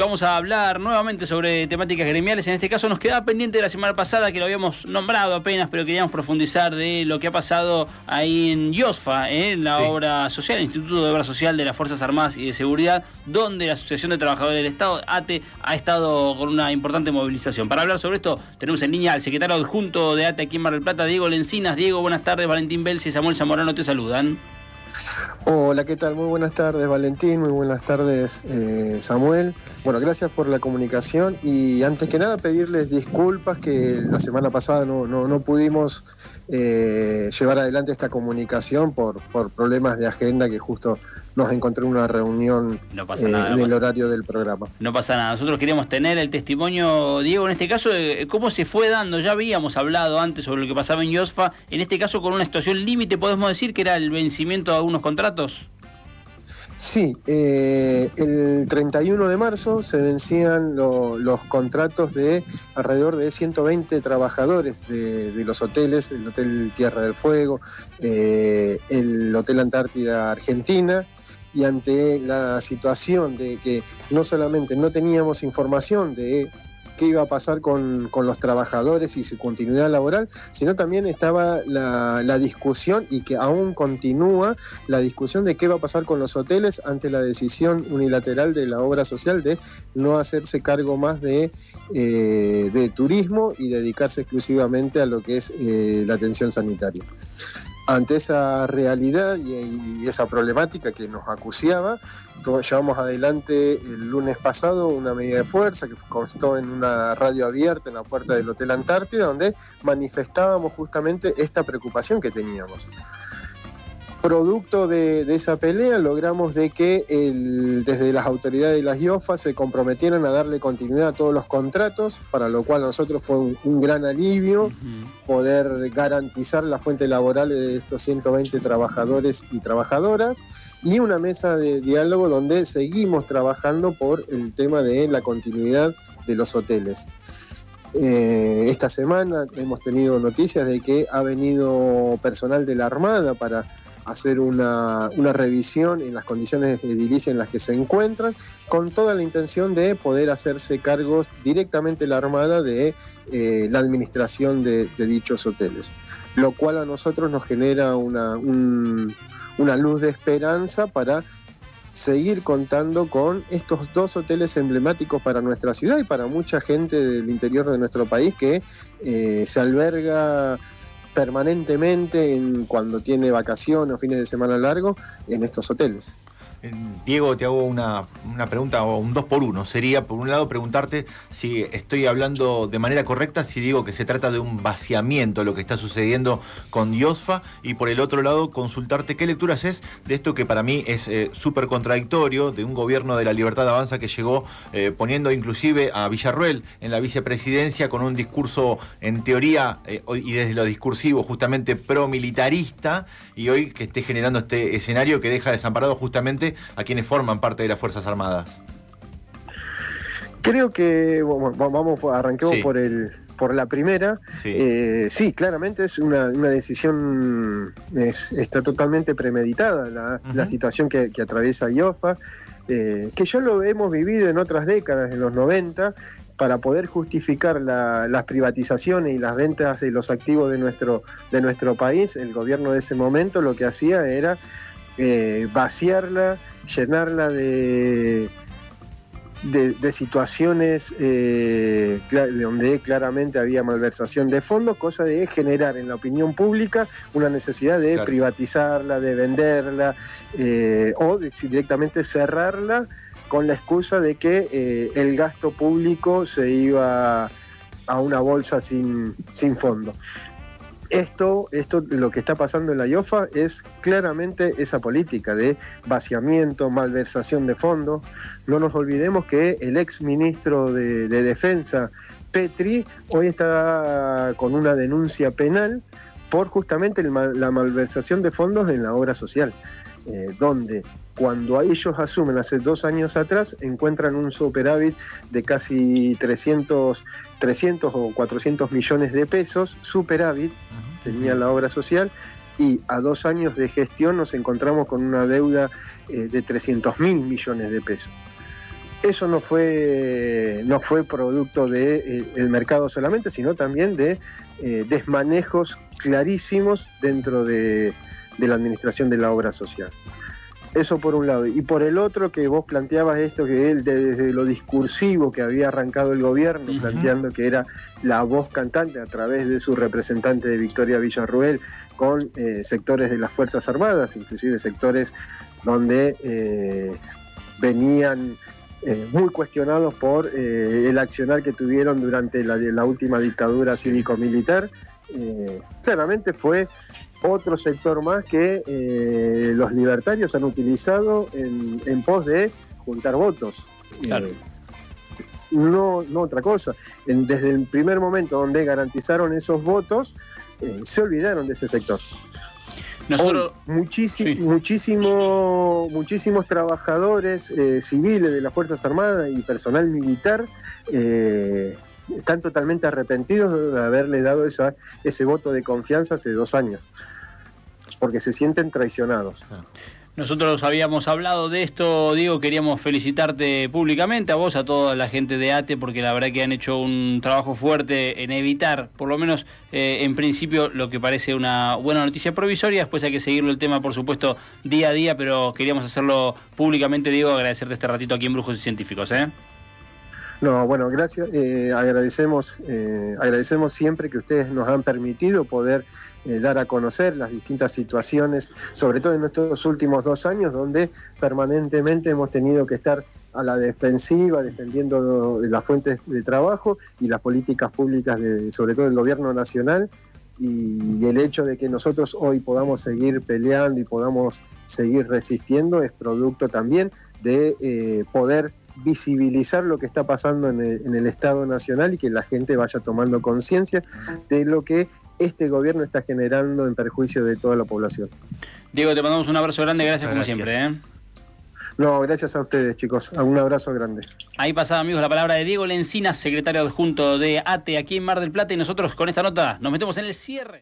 Vamos a hablar nuevamente sobre temáticas gremiales. En este caso nos quedaba pendiente de la semana pasada, que lo habíamos nombrado apenas, pero queríamos profundizar de lo que ha pasado ahí en IOSFA, en la obra social, el Instituto de Obra Social de las Fuerzas Armadas y de Seguridad, donde la Asociación de Trabajadores del Estado, ATE, ha estado con una importante movilización. Para hablar sobre esto, tenemos en línea al secretario adjunto de ATE aquí en Mar del Plata, Diego Lencinas. Diego, buenas tardes. Valentín Belsi y Samuel Zamorano te saludan. Hola, ¿qué tal? Muy buenas tardes, Valentín, muy buenas tardes, Samuel. Bueno, gracias por la comunicación y antes que nada pedirles disculpas que la semana pasada no pudimos llevar adelante esta comunicación por problemas de agenda que justo nos encontré en una reunión en el horario del programa. No pasa nada, nosotros queríamos tener el testimonio, Diego, en este caso, de cómo se fue dando. Ya habíamos hablado antes sobre lo que pasaba en IOSFA, en este caso con una situación límite, podemos decir que era el vencimiento de algunos contratos. Sí, el 31 de marzo se vencían los contratos de alrededor de 120 trabajadores de los hoteles, el Hotel Tierra del Fuego, el Hotel Antártida Argentina, y ante la situación de que no solamente no teníamos información de qué iba a pasar con los trabajadores y su continuidad laboral, sino también estaba la discusión, y que aún continúa, la discusión de qué va a pasar con los hoteles ante la decisión unilateral de la obra social de no hacerse cargo más de turismo y dedicarse exclusivamente a lo que es la atención sanitaria. Ante esa realidad y esa problemática que nos acuciaba, llevamos adelante el lunes pasado una medida de fuerza que constó en una radio abierta en la puerta del Hotel Antártida, donde manifestábamos justamente esta preocupación que teníamos. Producto de esa pelea logramos de que desde las autoridades de las IOFA se comprometieran a darle continuidad a todos los contratos, para lo cual a nosotros fue un gran alivio poder garantizar la fuente laboral de estos 120 trabajadores y trabajadoras, y una mesa de diálogo donde seguimos trabajando por el tema de la continuidad de los hoteles. Esta semana hemos tenido noticias de que ha venido personal de la Armada para hacer una revisión en las condiciones de edilicia en las que se encuentran, con toda la intención de poder hacerse cargos directamente la Armada de la administración de dichos hoteles, lo cual a nosotros nos genera una luz de esperanza para seguir contando con estos dos hoteles emblemáticos para nuestra ciudad y para mucha gente del interior de nuestro país que se alberga permanentemente cuando tiene vacaciones o fines de semana largo en estos hoteles. Diego, te hago una pregunta, o un 2 por 1. Sería, por un lado, preguntarte si estoy hablando de manera correcta, si digo que se trata de un vaciamiento lo que está sucediendo con IOSFA, y por el otro lado, consultarte qué lectura haces de esto que para mí es súper contradictorio, de un gobierno de la Libertad Avanza que llegó poniendo inclusive a Villarruel en la vicepresidencia con un discurso, en teoría, y desde lo discursivo, justamente pro-militarista, y hoy que esté generando este escenario que deja desamparado justamente a quienes forman parte de las Fuerzas Armadas. Creo que arranquemos por la primera. Sí, claramente es una decisión, está totalmente premeditada la situación que atraviesa IOFA, que ya lo hemos vivido en otras décadas, en los 90, para poder justificar las privatizaciones y las ventas de los activos de nuestro país. El gobierno de ese momento lo que hacía era vaciarla, llenarla de situaciones donde claramente había malversación de fondos, cosa de generar en la opinión pública una necesidad de privatizarla, de venderla, o directamente cerrarla, con la excusa de que el gasto público se iba a una bolsa sin fondo. Esto, lo que está pasando en la IOFA es claramente esa política de vaciamiento, malversación de fondos. No nos olvidemos que el ex ministro de Defensa, Petri, hoy está con una denuncia penal por justamente la malversación de fondos en la obra social, donde cuando ellos asumen hace 2 años atrás, encuentran un superávit de casi 300 o 400 millones de pesos, superávit, tenía la obra social, y a 2 años de gestión nos encontramos con una deuda de 300.000 millones de pesos. Eso no fue producto del mercado solamente, sino también de desmanejos clarísimos dentro de la administración de la obra social. Eso por un lado. Y por el otro, que vos planteabas esto, que él desde lo discursivo que había arrancado el gobierno, planteando que era la voz cantante a través de su representante de Victoria Villarruel con sectores de las Fuerzas Armadas, inclusive sectores donde venían muy cuestionados por el accionar que tuvieron durante la última dictadura cívico-militar. Claramente fue otro sector más que los libertarios han utilizado en pos de juntar votos. Claro. No otra cosa. Desde el primer momento donde garantizaron esos votos, se olvidaron de ese sector. Nosotros, muchísimos trabajadores civiles de las Fuerzas Armadas y personal militar están totalmente arrepentidos de haberle dado ese voto de confianza hace 2 años, porque se sienten traicionados. Nosotros habíamos hablado de esto, Diego, queríamos felicitarte públicamente, a vos, a toda la gente de ATE, porque la verdad que han hecho un trabajo fuerte en evitar, por lo menos en principio, lo que parece una buena noticia provisoria. Después hay que seguirlo el tema, por supuesto, día a día, pero queríamos hacerlo públicamente, Diego, agradecerte este ratito aquí en Brujos y Científicos, ¿eh? No, bueno, gracias. Agradecemos siempre que ustedes nos han permitido poder dar a conocer las distintas situaciones, sobre todo en estos últimos 2 años, donde permanentemente hemos tenido que estar a la defensiva, defendiendo las fuentes de trabajo y las políticas públicas, sobre todo del gobierno nacional. Y el hecho de que nosotros hoy podamos seguir peleando y podamos seguir resistiendo es producto también de poder visibilizar lo que está pasando en el Estado Nacional y que la gente vaya tomando conciencia de lo que este gobierno está generando en perjuicio de toda la población. Diego, te mandamos un abrazo grande, gracias como siempre, ¿eh? No, gracias a ustedes, chicos. Un abrazo grande. Ahí pasaba, amigos, la palabra de Diego Lencinas, secretario adjunto de ATE aquí en Mar del Plata, y nosotros con esta nota nos metemos en el cierre.